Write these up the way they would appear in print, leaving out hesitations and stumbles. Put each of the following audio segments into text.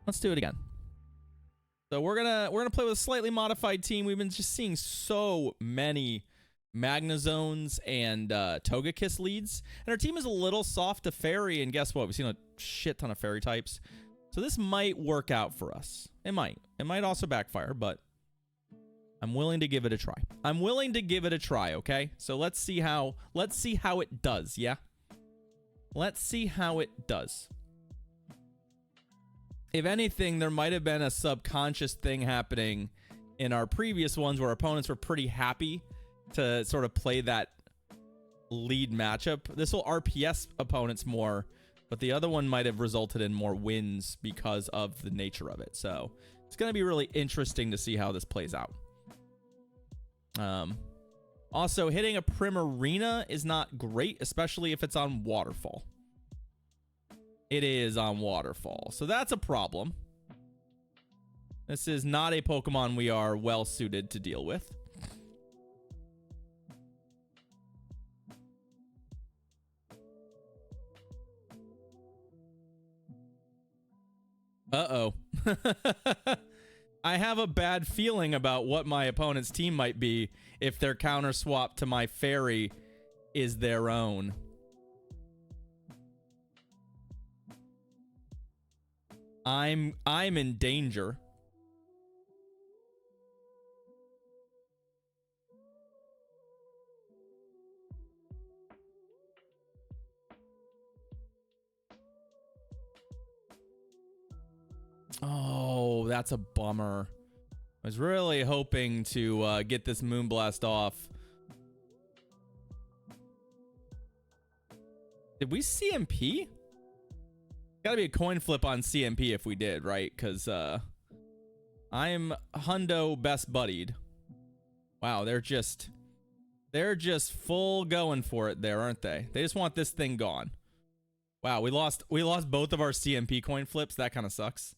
Let's do it again. So we're gonna play with a slightly modified team. We've been just seeing so many Magnezones and Togekiss leads, and our team is a little soft to fairy. And guess what? We've seen a shit ton of fairy types, so this might work out for us. It might. It might also backfire, but I'm willing to give it a try. I'm willing to give it a try. Okay, so let's see how it does. Yeah, let's see how it does. If anything, there might have been a subconscious thing happening in our previous ones where opponents were pretty happy to sort of play that lead matchup. This will RPS opponents more, but the other one might have resulted in more wins because of the nature of it. So it's going to be really interesting to see how this plays out. Also, hitting a Primarina is not great, especially if it's on Waterfall. It is on Waterfall, so that's a problem. This is not a Pokemon we are well suited to deal with. Uh-oh. I have a bad feeling about what my opponent's team might be if their counter swap to my fairy is their own. I'm in danger. Oh, that's a bummer. I was really hoping to get this Moonblast off. Did we CMP? Gotta be a coin flip on CMP if we did, right? Because I'm Hundo best buddied. Wow, they're just full going for it there, aren't they? They just want this thing gone. Wow, we lost both of our CMP coin flips. That kind of sucks.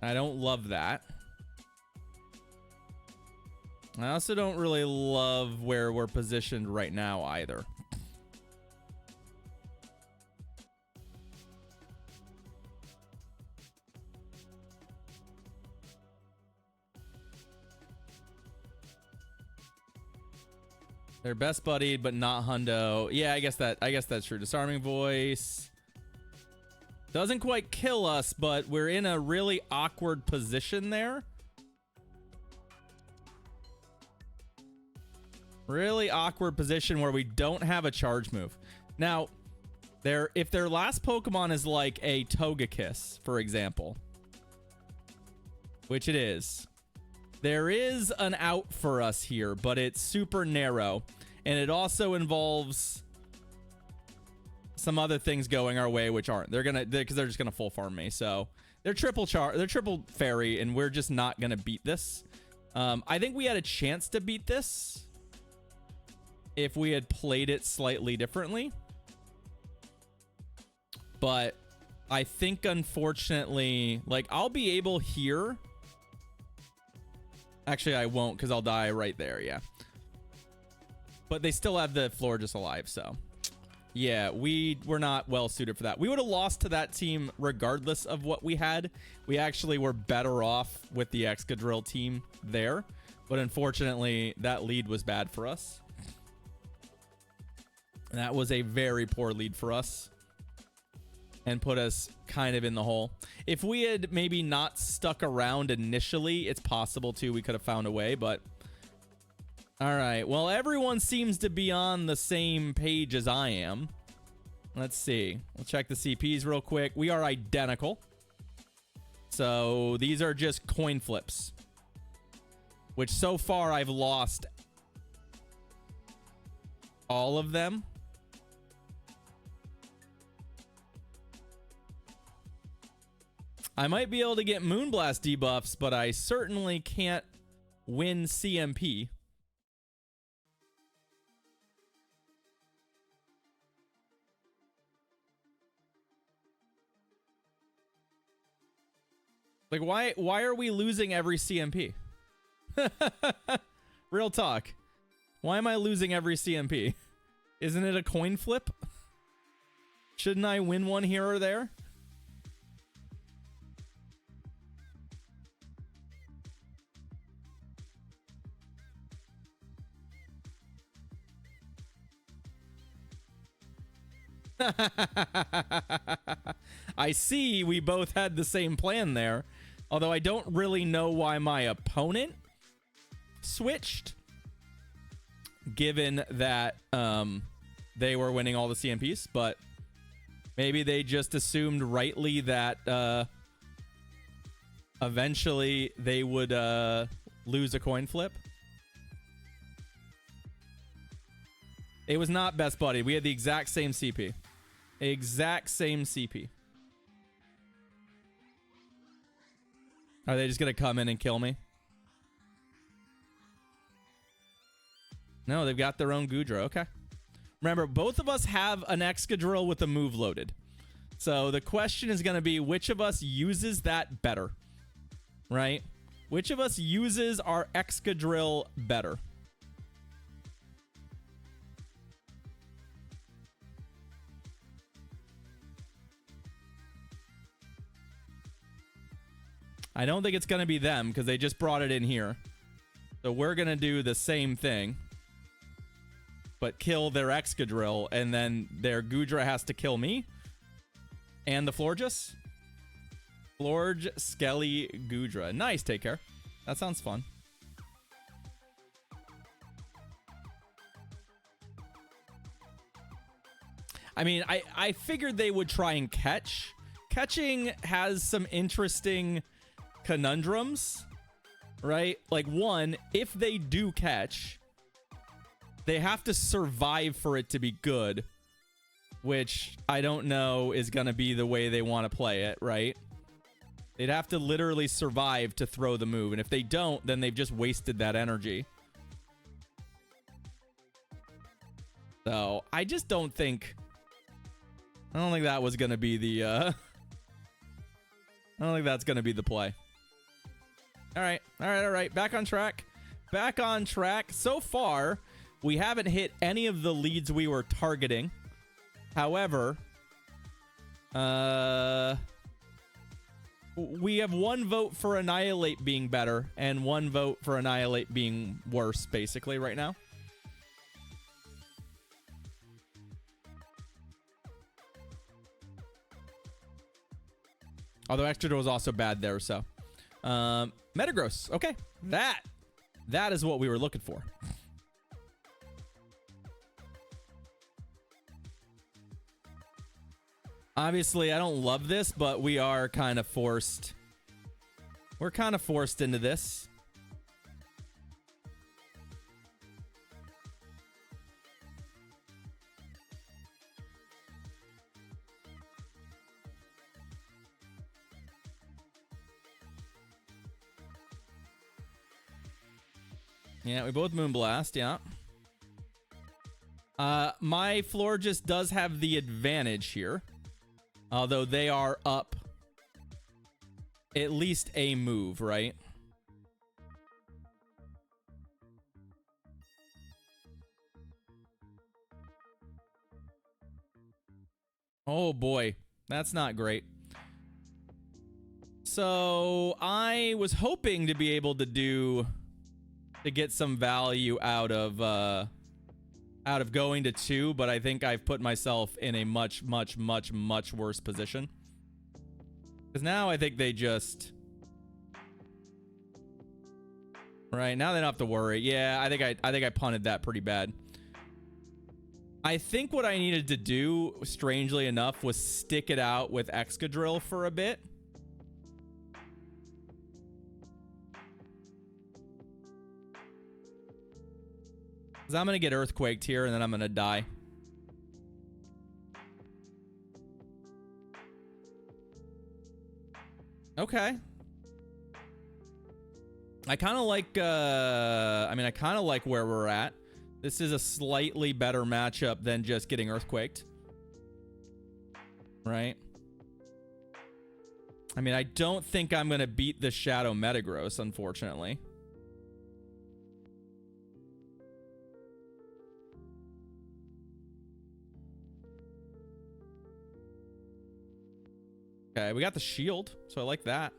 I don't love that. I also don't really love where we're positioned right now either. They're best buddied, but not Hundo. Yeah, I guess that's true. Disarming Voice doesn't quite kill us, but we're in a really awkward position there. Really awkward position where we don't have a charge move. Now, if their last Pokemon is like a Togekiss, for example, which it is, there is an out for us here, but it's super narrow, and it also involves some other things going our way, which aren't. Because they're just gonna full farm me. So they're triple fairy, and we're just not gonna beat this. I think we had a chance to beat this if we had played it slightly differently, but I think unfortunately, like, I'll be able here. Actually, I won't, because I'll die right there. Yeah, but they still have the Florges alive, so yeah, we're not well suited for that. We would have lost to that team regardless of what we had. We actually were better off with the Excadrill team there, but unfortunately, that lead was bad for us. That was a very poor lead for us and put us kind of in the hole. If we had maybe not stuck around initially, it's possible too, we could have found a way, but all right. Well, everyone seems to be on the same page as I am. Let's see. We'll check the CPs real quick. We are identical. So these are just coin flips, which so far I've lost all of them. I might be able to get Moonblast debuffs, but I certainly can't win CMP. Like, why are we losing every CMP? Real talk. Why am I losing every CMP? Isn't it a coin flip? Shouldn't I win one here or there? I see we both had the same plan there. Although I don't really know why my opponent switched. Given that they were winning all the CMPs. But maybe they just assumed rightly that eventually they would lose a coin flip. It was not Best Buddy. We had the exact same CP. Exact same CP. Are they just going to come in and kill me? No, they've got their own Goodra. Okay. Remember, both of us have an Excadrill with a move loaded. So the question is going to be, which of us uses that better? Right? Which of us uses our Excadrill better? I don't think it's going to be them because they just brought it in here. So we're going to do the same thing. But kill their Excadrill, and then their Goodra has to kill me. And the Florges. Florge, Skelly, Goodra. Nice, take care. That sounds fun. I mean, I figured they would try and catch. Catching has some interesting conundrums, right? Like, one, if they do catch, they have to survive for it to be good, which I don't know is going to be the way they want to play it, right? They'd have to literally survive to throw the move, and if they don't, then they've just wasted that energy. So, I just don't think... I don't think that was going to be the... I don't think that's going to be the play. All right. Back on track. Back on track. So far, we haven't hit any of the leads we were targeting. However, we have one vote for Annihilate being better and one vote for Annihilate being worse, basically, right now. Although Excadrill was also bad there, so. Metagross. Okay. That is what we were looking for. Obviously, I don't love this, but we are kind of forced. We're kind of forced into this. Yeah, we both Moonblast, yeah. My Florges does have the advantage here. Although they are up at least a move, right? Oh boy, that's not great. So I was hoping to be able to get some value out of going to 2, but I think I've put myself in a much worse position. Because now I think they just... Right, now they don't have to worry. Yeah, I think I punted that pretty bad. I think what I needed to do, strangely enough, was stick it out with Excadrill for a bit. Because I'm going to get Earthquaked here, and then I'm going to die. Okay. I kind of like, I kind of like where we're at. This is a slightly better matchup than just getting Earthquaked. Right? I mean, I don't think I'm going to beat the Shadow Metagross, unfortunately. Okay, we got the shield, so I like that.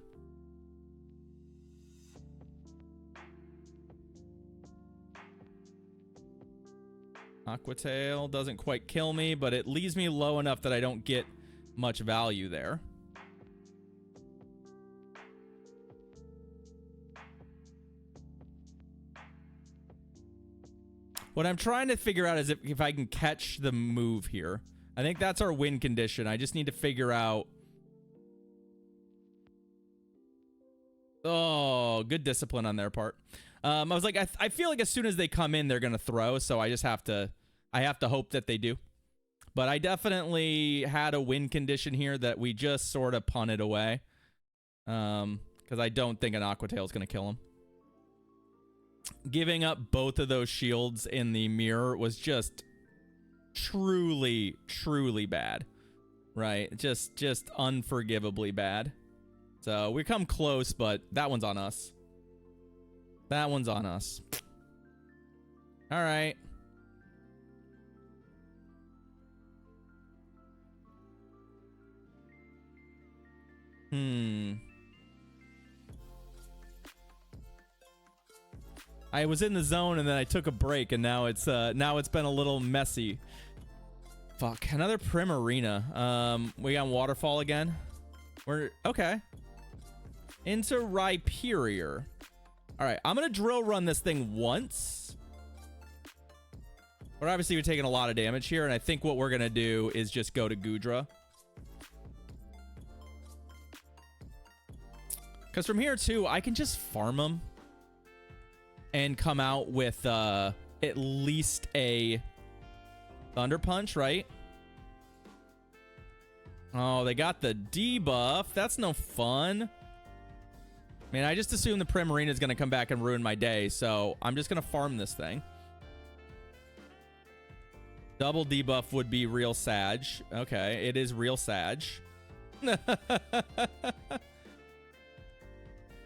Aqua Tail doesn't quite kill me, but it leaves me low enough that I don't get much value there. What I'm trying to figure out is if I can catch the move here. I think that's our win condition. I just need to figure out... Oh, good discipline on their part. I was like, I feel like as soon as they come in, they're going to throw. So I just have to... I have to hope that they do. But I definitely had a win condition here that we just sort of punted away. Because I don't think an Aqua Tail is going to kill him. Giving up both of those shields in the mirror was just truly, truly bad. Right? Just unforgivably bad. So we come close, but that one's on us. That one's on us. All right. I was in the zone and then I took a break and now it's been a little messy. Fuck, another Primarina. We got Waterfall again. We're okay. Into Rhyperior. All right, I'm gonna drill run this thing once. But obviously we're taking a lot of damage here, and I think what we're gonna do is just go to Goodra. Because from here too, I can just farm them and come out with at least a Thunder Punch, right? Oh, they got the debuff. That's no fun. I mean, I just assume the Primarina is going to come back and ruin my day, so I'm just going to farm this thing. Double debuff would be real sag. Okay, it is real sag.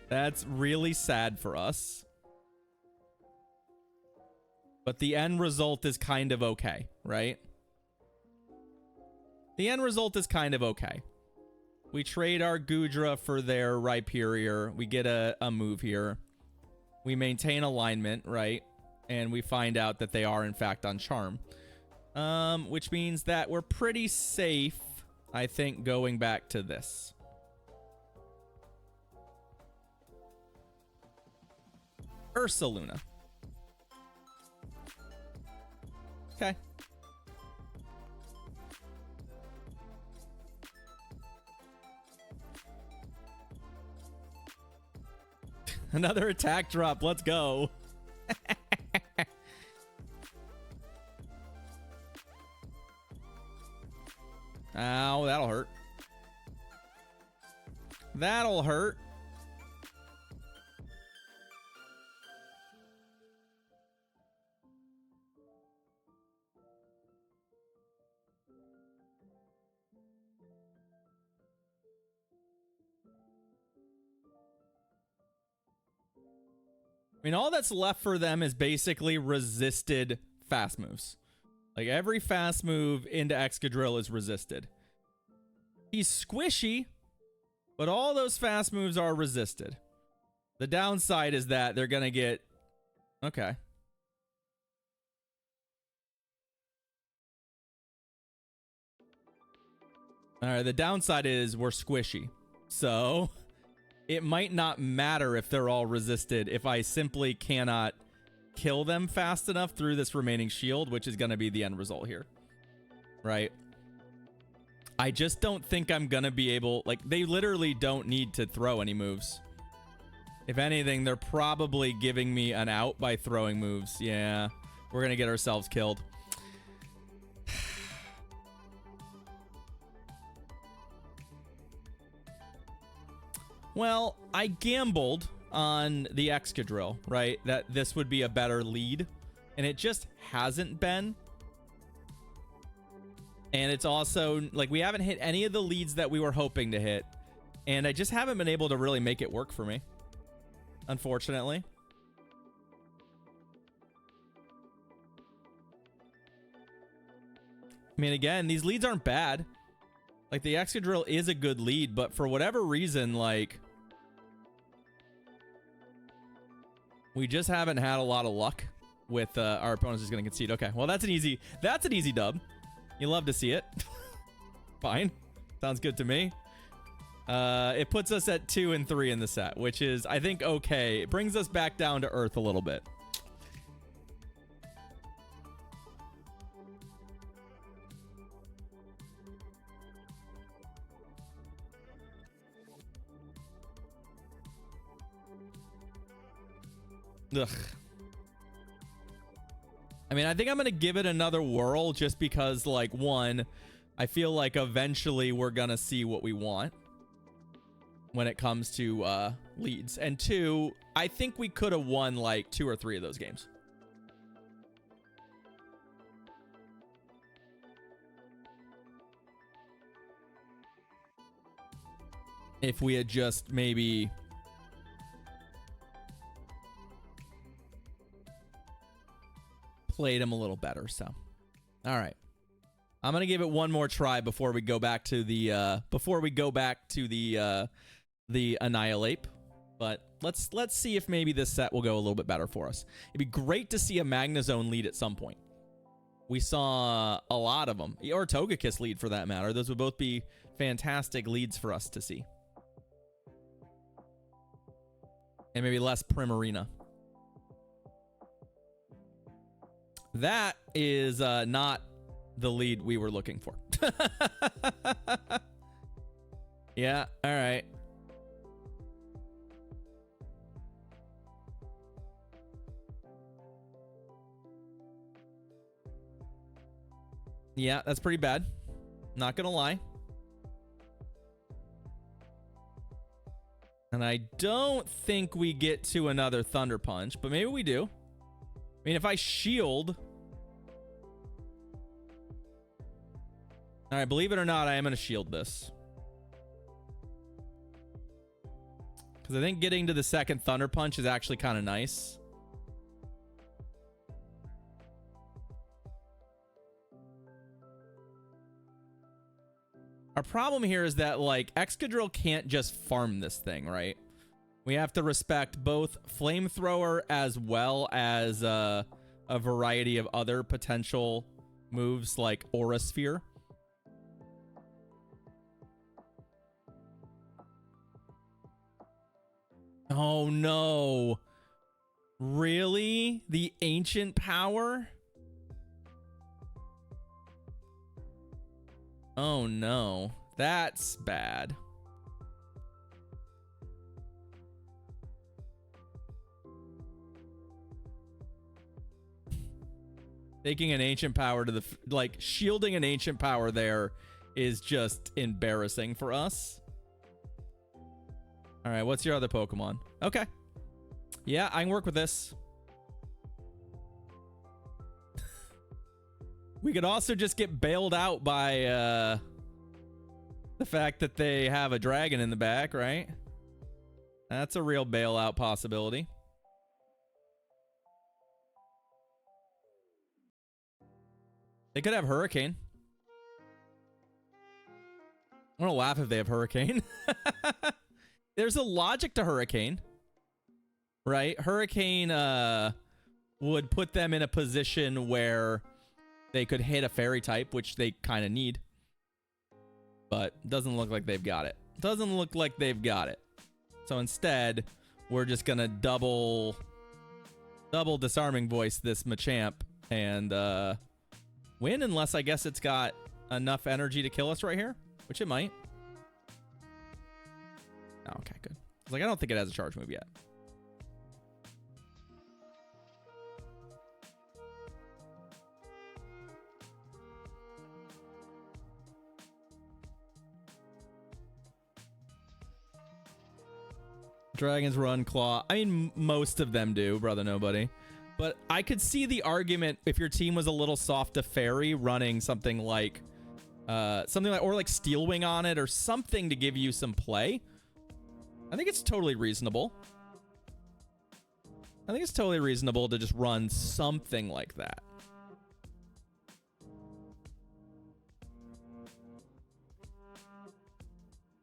That's really sad for us. But the end result is kind of okay, right? The end result is kind of okay. We trade our Goodra for their Rhyperior. We get a move here. We maintain alignment, right? And we find out that they are, in fact, on Charm. Which means that we're pretty safe, I think, going back to this. Ursaluna. Okay. Another attack drop. Let's go. Ow, that'll hurt. That'll hurt. I mean, all that's left for them is basically resisted fast moves. Like, every fast move into Excadrill is resisted. He's squishy, but all those fast moves are resisted. The downside is that they're going to get... Okay. All right, the downside is we're squishy. So... it might not matter if they're all resisted if I simply cannot kill them fast enough through this remaining shield, which is going to be the end result here. Right? I just don't think I'm going to be able... like, they literally don't need to throw any moves. If anything, they're probably giving me an out by throwing moves. Yeah, we're going to get ourselves killed. Well, I gambled on the Excadrill, right? That this would be a better lead. And it just hasn't been. And it's also, like, we haven't hit any of the leads that we were hoping to hit. And I just haven't been able to really make it work for me, unfortunately. I mean, again, these leads aren't bad. Like, the Excadrill is a good lead, but for whatever reason, like, we just haven't had a lot of luck with our opponents just going to concede. Okay, well, that's an easy dub. You love to see it. Fine. Sounds good to me. It puts us at 2 and 3 in the set, which is, I think, okay. It brings us back down to earth a little bit. Ugh. I mean, I think I'm going to give it another whirl just because, like, one, I feel like eventually we're going to see what we want when it comes to leads. And two, I think we could have won, like, 2 or 3 of those games. If we had just maybe... played him a little better. So all right, I'm gonna give it one more try before we go back to the the Annihilate. But let's see if maybe this set will go a little bit better for us. It'd be great to see a Magnezone lead at some point. We saw a lot of them, or Togekiss lead for that matter. Those would both be fantastic leads for us to see, and maybe less Primarina. That is not the lead we were looking for. Yeah, all right. Yeah, that's pretty bad. Not gonna lie. And I don't think we get to another Thunder Punch, but maybe we do. I mean, if I shield... All right, believe it or not, I am going to shield this. Because I think getting to the second Thunder Punch is actually kind of nice. Our problem here is that, like, Excadrill can't just farm this thing, right? We have to respect both Flamethrower as well as a variety of other potential moves like Aura Sphere. Oh no. Really? The Ancient Power? Oh no. That's bad. Taking an Ancient Power to the... like, shielding an Ancient Power there is just embarrassing for us. All right, what's your other Pokemon? Okay. Yeah, I can work with this. We could also just get bailed out by the fact that they have a dragon in the back, right? That's a real bailout possibility. They could have Hurricane. I'm gonna laugh if they have Hurricane. There's a logic to Hurricane, right? Hurricane would put them in a position where they could hit a fairy type, which they kind of need. But doesn't look like they've got it. Doesn't look like they've got it. So instead, we're just gonna double Disarming Voice this Machamp and win, unless I guess it's got enough energy to kill us right here, which it might. Oh, okay, good. I was like, I don't think it has a charge move yet. Dragons run Claw. I mean, most of them do, brother nobody. But I could see the argument if your team was a little soft to Fairy, running something like or like Steel Wing on it or something to give you some play. I think it's totally reasonable. I think it's totally reasonable to just run something like that.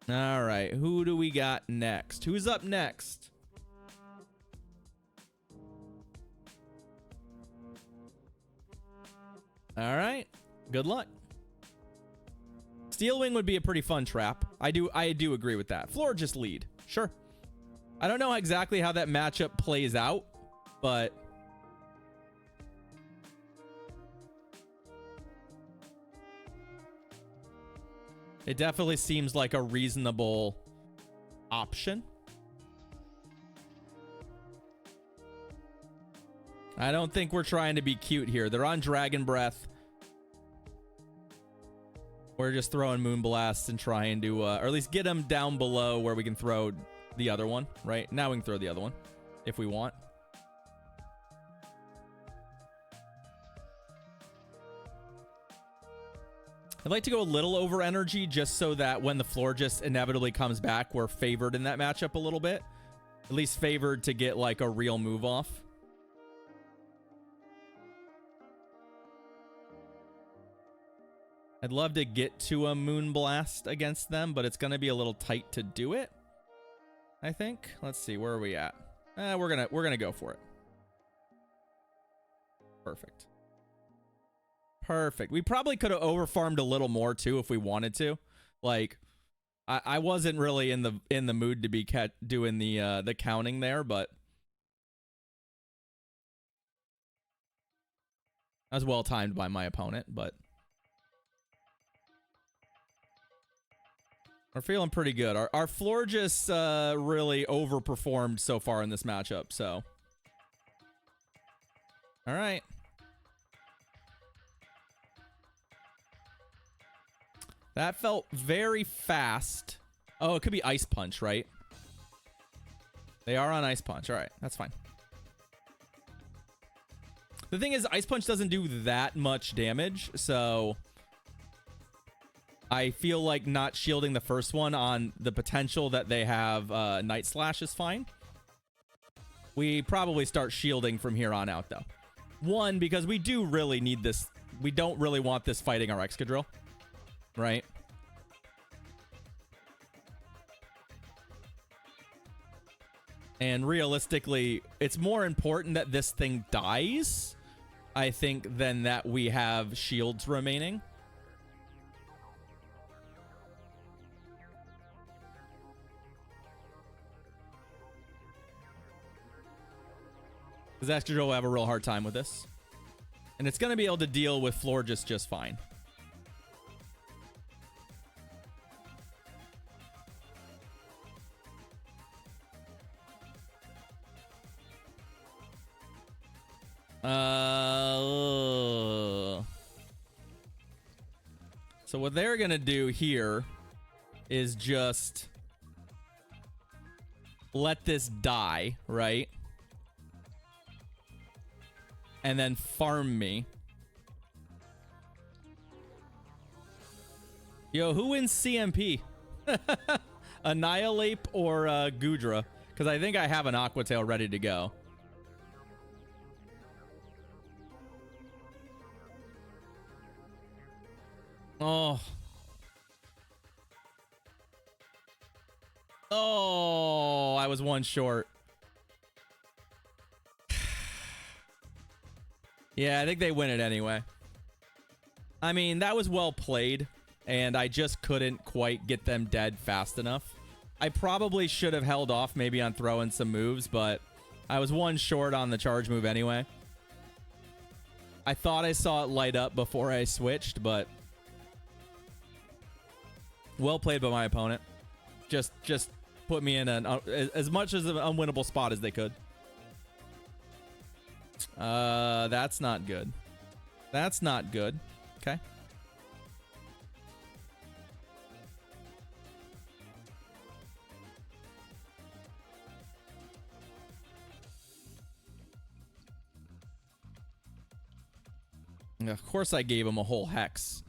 All right, who do we got next? Who's up next? All right, good luck. Steel Wing would be a pretty fun trap. I do agree with that. Florges lead, sure. I don't know exactly how that matchup plays out, but it definitely seems like a reasonable option. I don't think we're trying to be cute here. They're on Dragon Breath. We're just throwing Moonblasts and trying to, or at least get them down below where we can throw the other one, right? Now we can throw the other one if we want. I'd like to go a little over energy just so that when the Florges inevitably comes back, we're favored in that matchup a little bit. At least favored to get like a real move off. I'd love to get to a Moonblast against them, but it's going to be a little tight to do it, I think. Let's see, where are we at? We're gonna go for it. Perfect. Perfect. We probably could have overfarmed a little more too if we wanted to. Like, I wasn't really in the mood to be doing the counting there, but that was well timed by my opponent. But we're feeling pretty good. Our Florges really overperformed so far in this matchup. So, all right. That felt very fast. Oh, it could be Ice Punch, right? They are on Ice Punch. All right, that's fine. The thing is, Ice Punch doesn't do that much damage, so I feel like not shielding the first one on the potential that they have Night Slash is fine. We probably start shielding from here on out, though. One, because we do really need this. We don't really want this fighting our Excadrill. Right. And realistically, it's more important that this thing dies, I think, than that we have shields remaining. Because Excadrill will have a real hard time with this. And it's going to be able to deal with Florges just fine. So what they're gonna do here is just let this die, right? And then farm me. Yo, who wins CMP? Annihilate or Goodra? Because I think I have an Aqua Tail ready to go. Oh. Oh, I was one short. Yeah, I think they win it anyway. I mean, that was well played, and I just couldn't quite get them dead fast enough. I probably should have held off maybe on throwing some moves, but I was one short on the charge move anyway. I thought I saw it light up before I switched, but well played by my opponent. Just put me in as much as an unwinnable spot as they could. That's not good. That's not good. Okay. Of course I gave him a whole hex.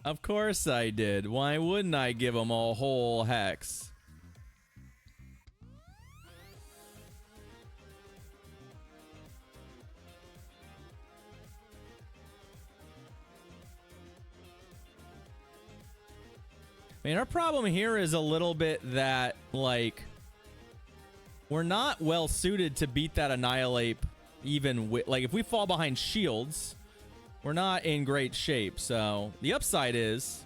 Of course I did. Why wouldn't I give him a whole hex? I mean, our problem here is a little bit that, like, we're not well suited to beat that Annihilate even with, like, if we fall behind shields, we're not in great shape. So the upside is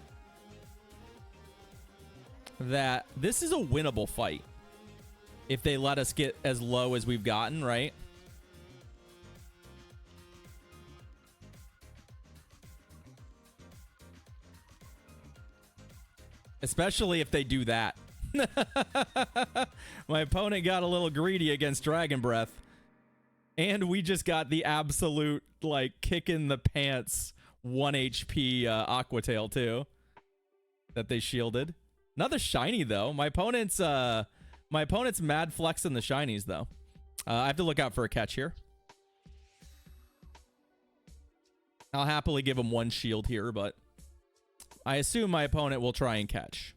that this is a winnable fight if they let us get as low as we've gotten, right? Especially if they do that. My opponent got a little greedy against Dragon Breath. And we just got the absolute, like, kick in the pants 1 HP Aqua Tail, too. That they shielded. Another shiny, though. My opponent's mad flexing the shinies, though. I have to look out for a catch here. I'll happily give him 1 shield here, but I assume my opponent will try and catch.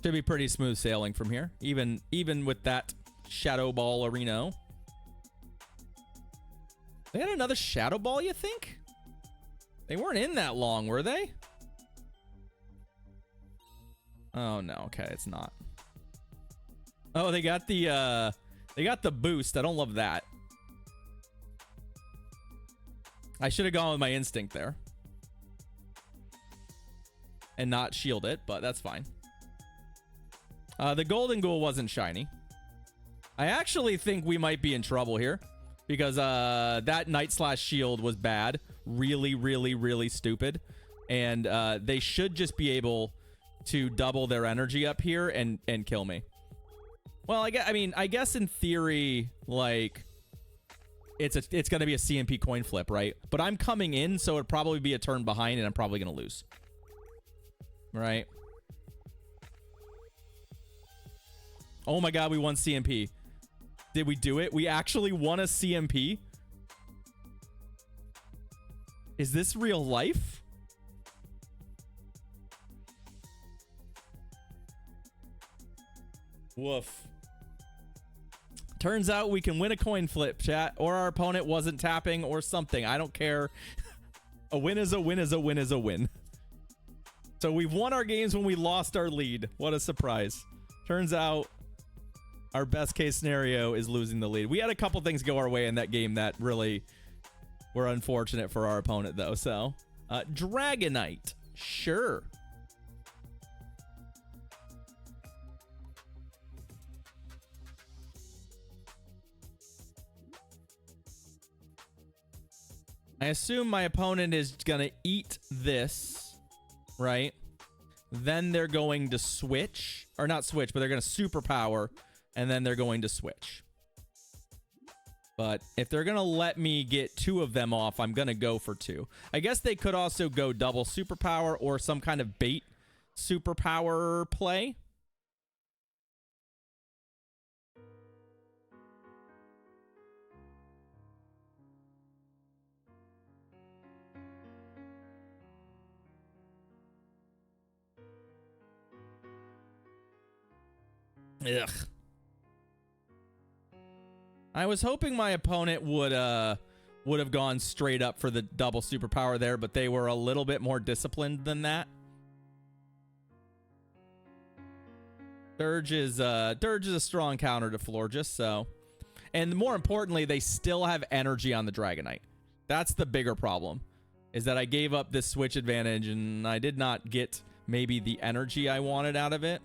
Should be pretty smooth sailing from here, even with that Shadow Ball Arena. They had another Shadow Ball, you think? They weren't in that long, were they? Oh no, okay, it's not. Oh, they got the boost. I don't love that. I should have gone with my instinct there. And not shield it, but that's fine. The Golden Ghoul wasn't shiny. I actually think we might be in trouble here. Because that Night Slash shield was bad. Really, really, really stupid. And they should just be able to double their energy up here and kill me. Well, I guess in theory, like, it's going to be a CMP coin flip, right? But I'm coming in, so it'd probably be a turn behind, and I'm probably going to lose. Right? Oh my god, we won CMP. Did we do it? We actually won a CMP? Is this real life? Woof. Turns out we can win a coin flip, chat, or our opponent wasn't tapping or something. I don't care. A win is a win is a win is a win. So we've won our games when we lost our lead. What a surprise. Turns out our best case scenario is losing the lead. We had a couple things go our way in that game that really were unfortunate for our opponent, though. So, Dragonite. Sure. I assume my opponent is going to eat this, right? Then they're going to switch. Or not switch, but they're going to superpower. And then they're going to switch. But if they're going to let me get 2 of them off, I'm going to go for 2. I guess they could also go double superpower or some kind of bait superpower play. Ugh. I was hoping my opponent would have gone straight up for the double superpower there, but they were a little bit more disciplined than that. Dirge is a strong counter to Florges, so. And more importantly, they still have energy on the Dragonite. That's the bigger problem, is that I gave up this switch advantage and I did not get maybe the energy I wanted out of it.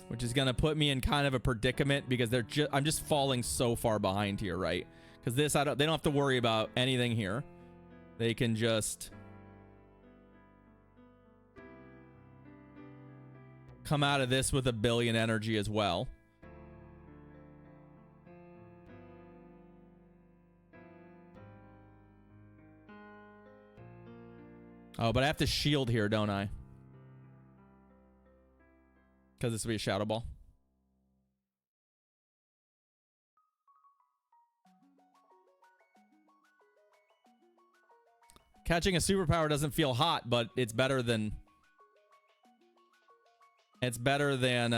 Which is going to put me in kind of a predicament because I'm just falling so far behind here, right? Because they don't have to worry about anything here. They can just come out of this with 1 billion energy as well. Oh, but I have to shield here, don't I? Because this will be a Shadow Ball. Catching a superpower doesn't feel hot, but it's better than... It's better than,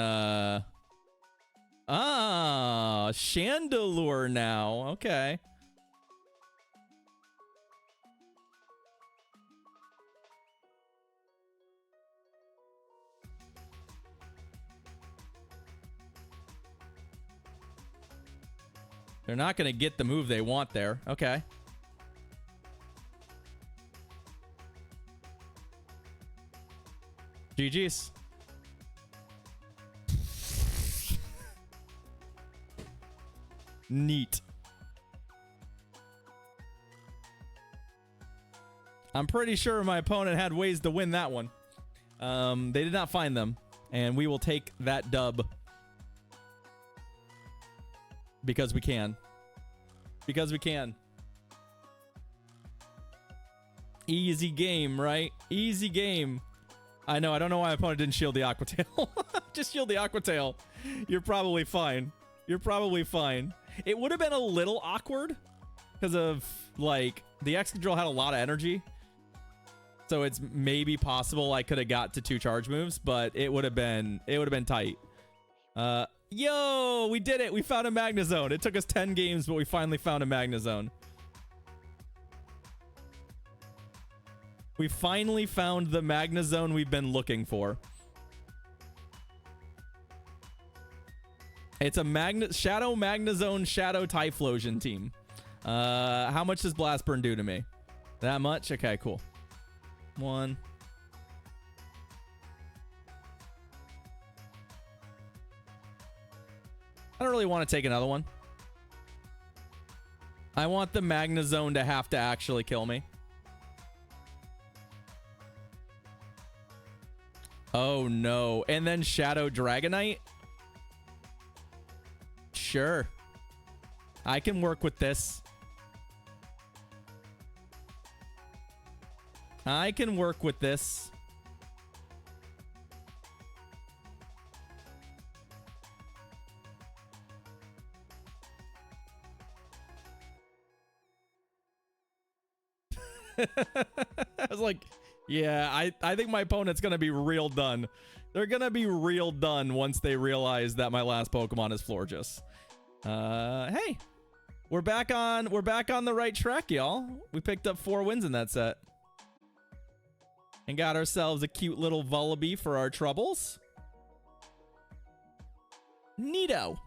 Ah, Chandelure now. Okay. They're not going to get the move they want there. Okay. GG's. Neat. I'm pretty sure my opponent had ways to win that one. They did not find them. And we will take that dub. Because we can. Because we can. Easy game, right? Easy game. I know. I don't know why my opponent didn't shield the Aqua Tail. Just shield the Aqua Tail. You're probably fine. You're probably fine. It would have been a little awkward because of, like, the Excadrill had a lot of energy. So it's maybe possible I could have got to 2 charge moves, but it would have been tight. Yo, we did it. We found a Magnezone. It took us 10 games, but we finally found a Magnezone. We finally found the Magnezone we've been looking for. It's a Shadow Magnezone Shadow Typhlosion team. How much does Blast Burn do to me? That much? Okay, cool. 1. I don't really want to take another one. I want the Magnezone to have to actually kill me. Oh no. And then Shadow Dragonite? Sure. I can work with this. I can work with this. I was like, yeah, I think my opponent's going to be real done. They're going to be real done once they realize that my last Pokemon is Florges. Hey, we're back on the right track, y'all. We picked up 4 wins in that set. And got ourselves a cute little Vullaby for our troubles. Neato.